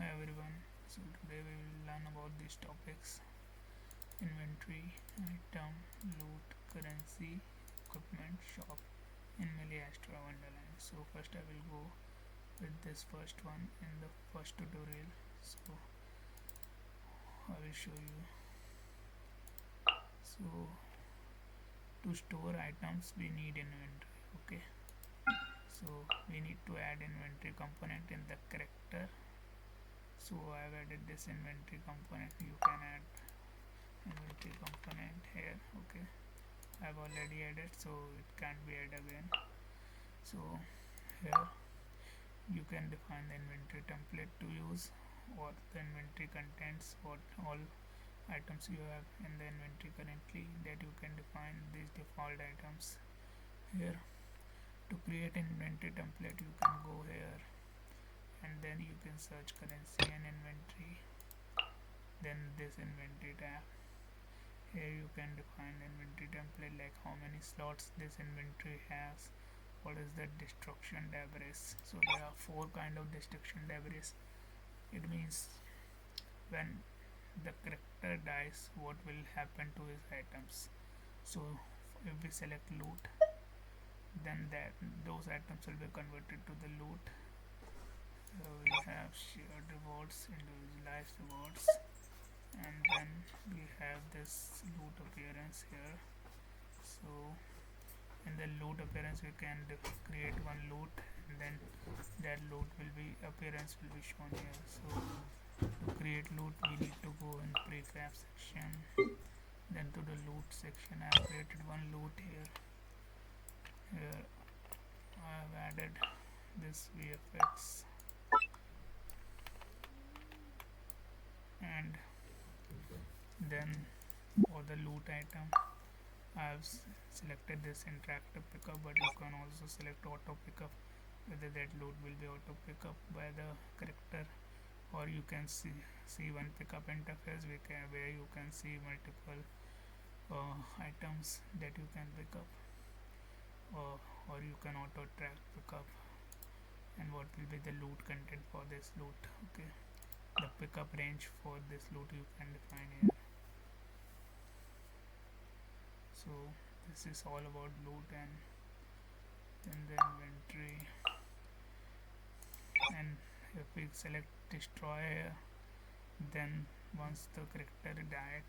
Hi everyone. So today we will learn about these topics: inventory, item, loot, currency, equipment, shop in Miliastra Wonderland. So first I will go with this first one in the first tutorial. So I will show you. So to store items we need inventory. Okay. So we need to add inventory component in the character. So I have added this inventory component. You can add inventory component here. Okay, I've already added, so it can't be added again. So here you can define the inventory template to use, what the inventory contains, what all items you have in the inventory currently, that you can define these default items here. To create an inventory template you can go here and then you can search currency and inventory, then this inventory tab. Here you can define the inventory template, like how many slots this inventory has, what is the destruction debris. So there are four kind of destruction debris. It means when the character dies, what will happen to his items. So if we select loot, then that those items will be converted to the loot. We have shared rewards, individualized rewards, and then we have this loot appearance here. So in the loot appearance we can create one loot, and then that loot will be appearance will be shown here. So to create loot we need to go in prefab section, then to the loot section. I have created one loot here. Here I have added this VFX, and then for the loot item I have selected this interactive pickup, but you can also select auto pickup, whether that loot will be auto pickup by the character, or you can see one pickup interface where you can see multiple items that you can pick up, or you can auto track pickup and what will be the loot content for this loot. Okay, the pickup range for this loot you can define here. So this is all about loot, and then the inventory. And if we select destroy, then once the character died,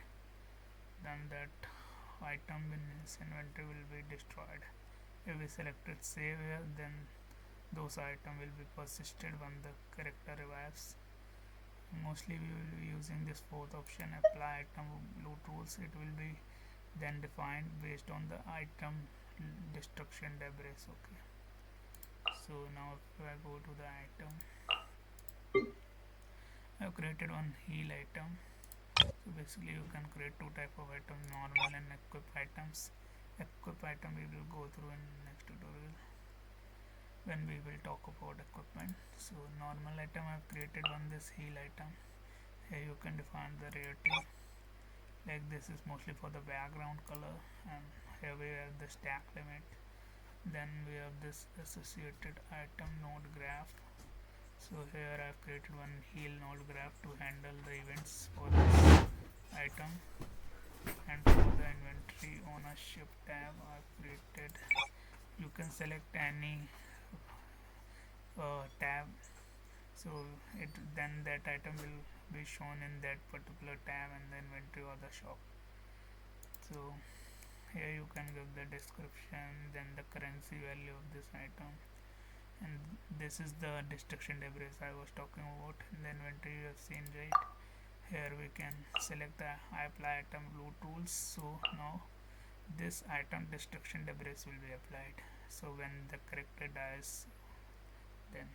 then that item in his inventory will be destroyed. If we selected save here, then those items will be persisted when the character revives. Mostly we will be using this fourth option, apply item loot rules. It will be then defined based on the item destruction debris. Okay, so now if I go to the item, I have created one heal item. So basically you can create two type of items, normal and equip items. Equip item we will go through in next tutorial when we will talk about equipment. So normal item I have created one, this heal item. Here you can define the rarity, like this is mostly for the background color, and here we have the stack limit. Then we have this associated item node graph. So here I have created one heal node graph to handle the events for this item. And for the inventory ownership tab I have created, you can select any tab, so then that item will be shown in that particular tab in the inventory or the shop. So here you can give the description, then the currency value of this item, and this is the destruction debris I was talking about. In the inventory you have seen, right? Here we can select the apply item loot rules. So now this item destruction debris will be applied. So when the character dies, then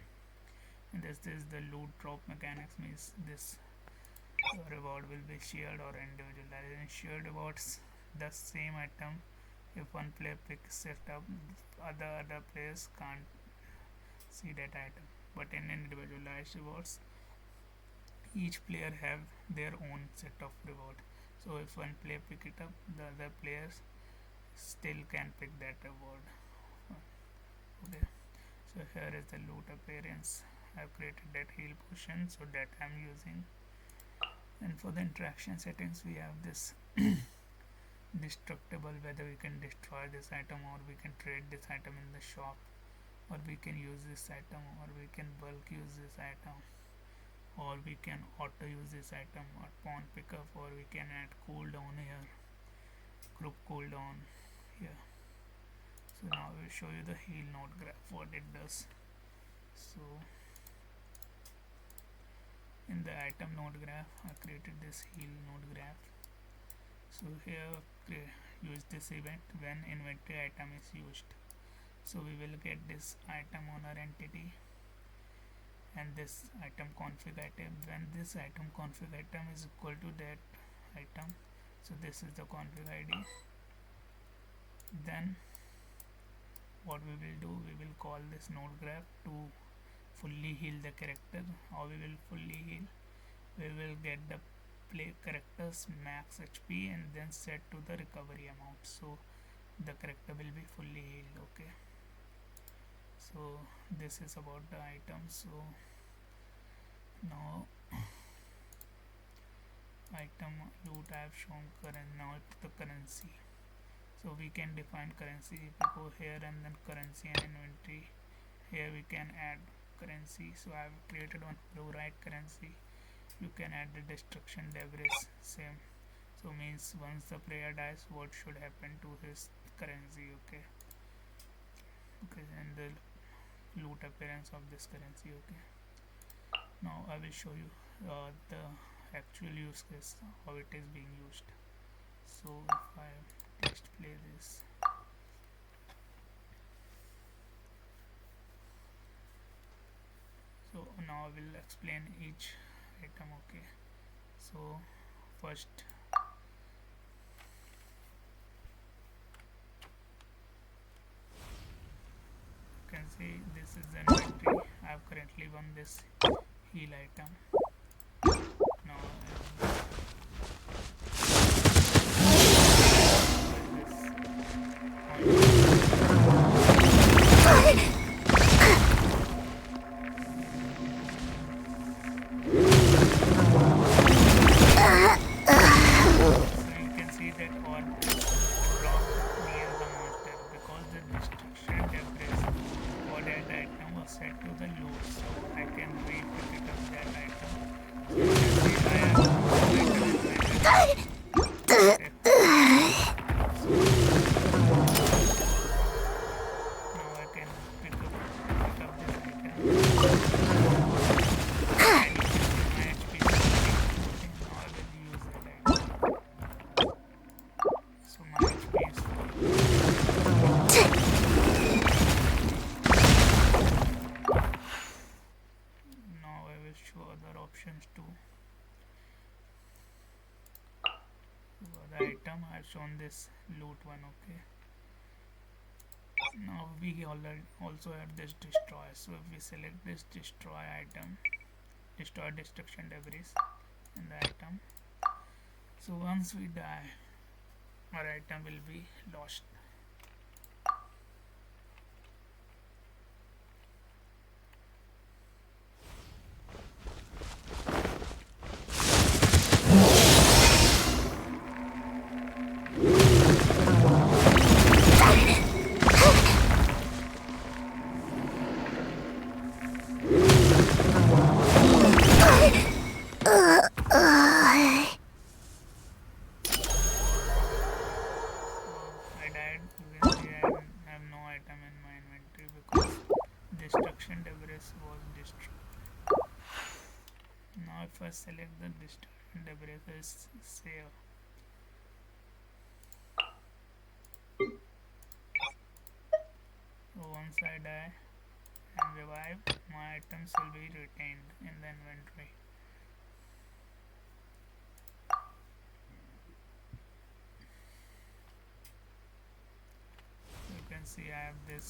and this is the loot drop mechanics, means this reward will be shared or individualized. In shared rewards, the same item, if one player picks it up, other players can't see that item. But in individualized rewards, each player have their own set of reward. So if one player pick it up, the other players still can pick that reward. Okay, so here is the loot appearance. I've created that heal potion, so that I'm using. And for the interaction settings, we have this destructible, whether we can destroy this item or we can trade this item in the shop, or we can use this item, or we can bulk use this item, or we can auto use this item, or pawn pickup, or we can add cooldown here, group cooldown here. So now I will show you the heal node graph, what it does. So in the item node graph, I created this heal node graph. So here use this event when inventory item is used. So we will get this item owner entity and this item config item. When this item config item is equal to that item, so this is the config ID, then what we will do, we will call this node graph to fully heal the character. How we will fully heal? We will get the play character's max HP and then set to the recovery amount, so the character will be fully healed. Okay, so this is about the item. So now item loot I have shown current. Now the currency, so we can define currency. If we go here and then currency and inventory, here we can add currency. So I have created one fluorite currency. You can add the destruction debris, same. So means once the player dies, what should happen to his currency. Okay, and the loot appearance of this currency. Okay, now I will show you the actual use case, how it is being used. So if I text play this, so now I will explain each item. Okay, so first you can see this is the inventory. I have currently won this heal item. Now set to the low, so I can wait to pick up that item. So you can see I have now I can pick up this item. And you can see my HP is increasing. Now I will use that item. So my HP is full. Show other options too. For the item I have shown this loot one. Okay, now we also have this destroy. So if we select this destroy item, destroy destruction debris in the item, so once we die, our item will be lost. Destruction debris was destroyed. Now if I select the destruction debris is save. So once I die and revive, my items will be retained in the inventory. So you can see I have this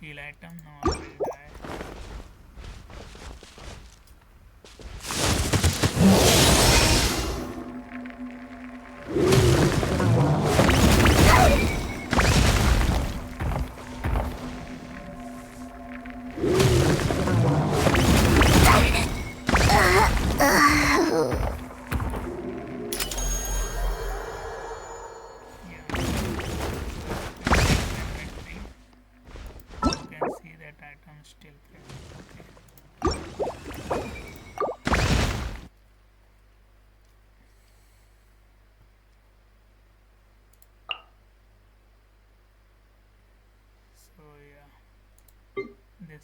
heal item. Now I will die.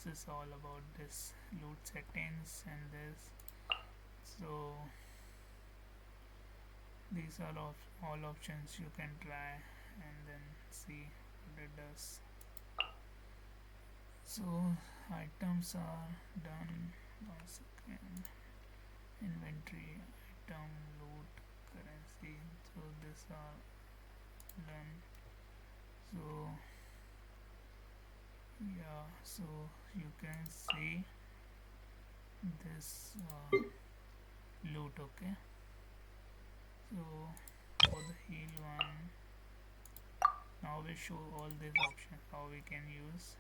this is all about this loot settings and this. So these are all options you can try and then see what it does. So items are done. Once again, inventory, item, loot, currency. So these are done. So yeah, so you can see this loot. Okay, so for the heal one, now we show all these options how we can use.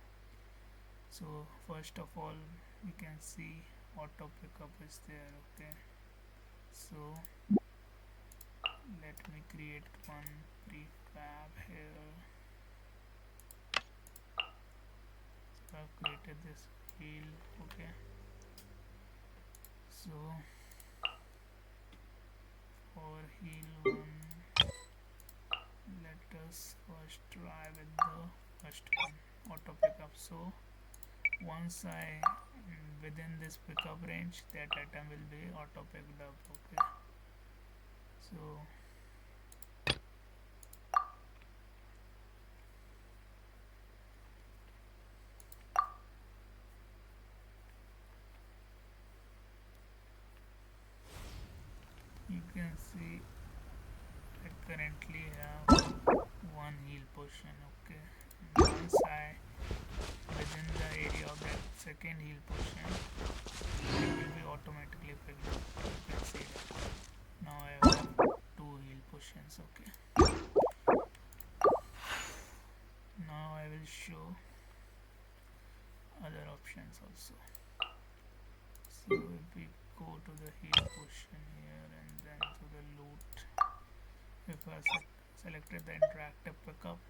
So first of all, we can see auto pickup is there. Okay, so let me create one prefab here. So I've created this heal. Okay, so for heal one, let us first try with the first one, auto pickup. So once I within this pickup range, that item will be auto picked up. Okay, so you can see I currently have one heal potion. Okay, and once I within the area of that second heal potion, it will be automatically picked up. You can see that now I have two heal potions. Okay, now I will show other options also. So if we go to the heal potion here and then to the loot, if I selected the interactive pickup,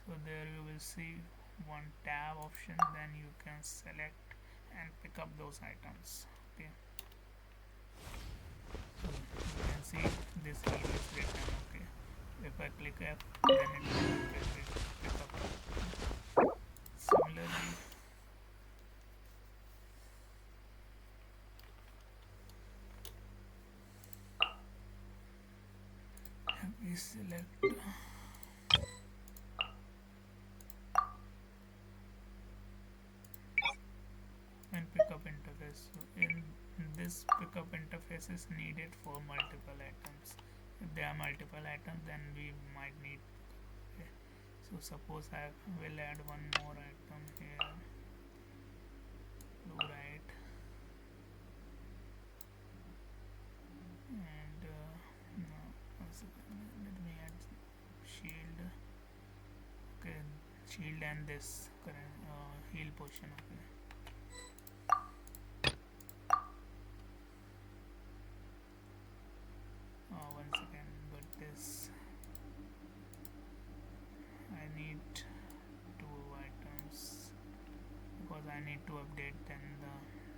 so there you will see one tab option, then you can select and pick up those items. Okay, so you can see this heal is written. Okay, if I click F, then it will pick up. Similarly, we select and pickup interface. So in this pickup interface is needed for multiple items. If there are multiple items, then we might need. Okay. So suppose I will add one more item here, fluorite, and no, let me add shield. Okay, shield and this current heal potion. Okay, once again, but this I need two items because I need to update then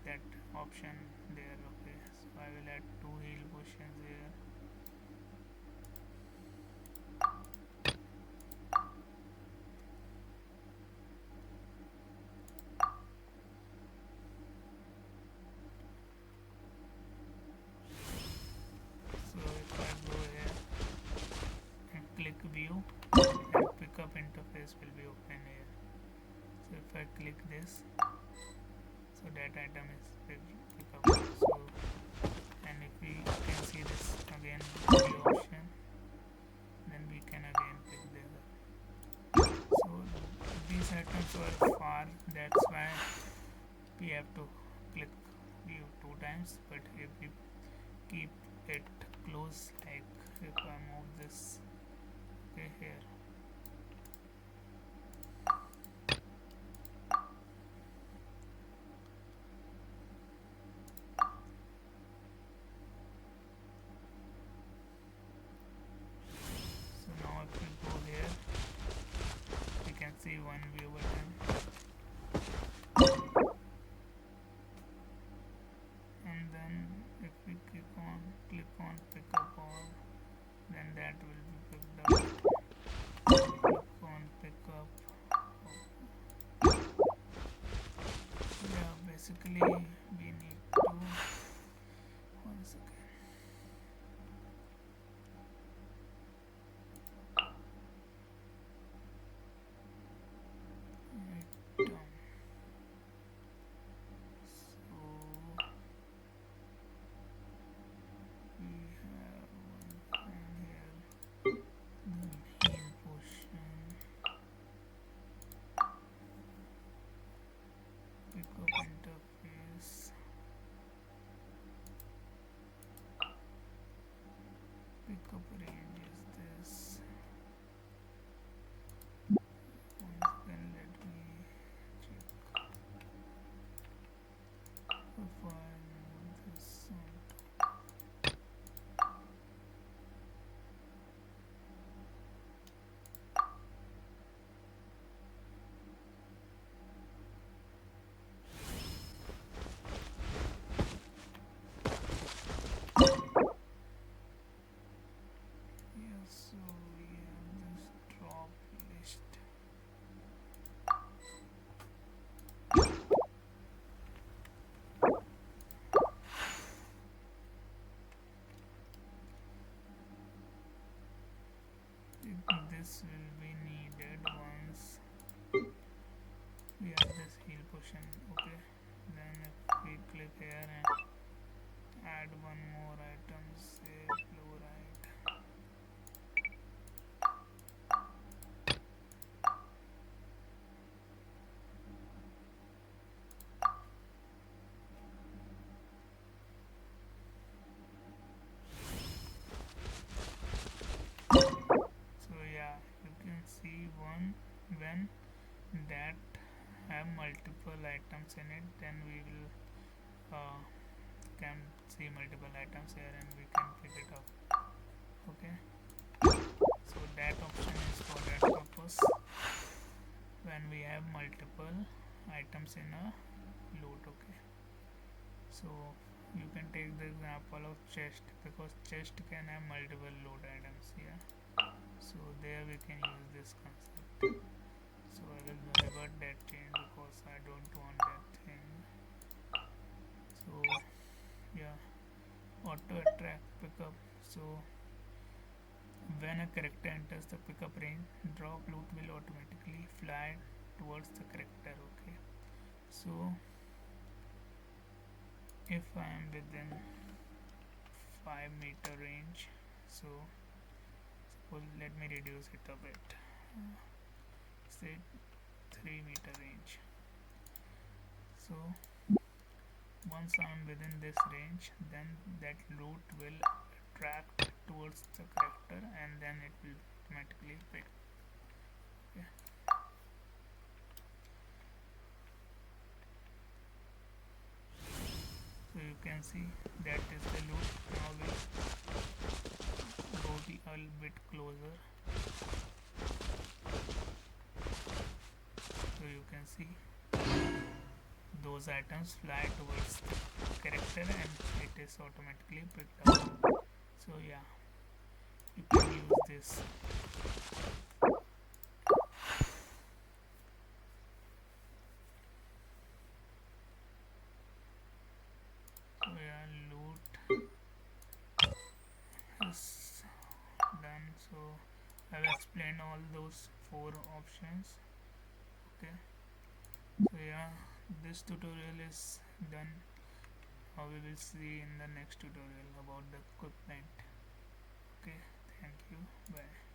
that option there. Okay, so I will add two heal potions here. So if I go here and click view, and pickup interface will be open here. So if I click this, so that item is pick up. So and if we can see this again view option, then we can again pick this up. So these items were far, that's why we have to click view two times. But if we keep it close, like if I move this, okay, here, so now if we go here, we can see one view button, and then if we click on pick up all, then that will be picked up. Click basically we need to, one second, item. So we have one here, the heal potion, pickup interface, pickup range is this. Once again, let me check if I move this on. Yes, so we have this drop list. This will be needed once we have this heal potion. Okay, then if we click here and add one more item, say fluoride. So yeah, you can see one when that have multiple items in it, then we will can see multiple items here and we can pick it up. Okay, so that option is for that purpose when we have multiple items in a loot. Okay, so you can take the example of chest, because chest can have multiple loot items. Yeah, so there we can use this concept. So I will revert that change because I don't want that thing. So yeah, auto attract pickup. So when a character enters the pickup range, drop loot will automatically fly towards the character. Okay, so if I am within 5 meter range, so suppose let me reduce it a bit, say 3 meter range. So once I am within this range, then that loot will attract towards the character and then it will automatically pick. Okay. So you can see that is the loop. Now we'll go a little bit closer. So you can see those items fly towards the character and it is automatically picked up. So yeah, you can use this. So yeah, loot is done. So I've explained all those 4 options. Okay, so yeah, this tutorial is done. We will see in the next tutorial about the equipment. Okay, thank you, bye.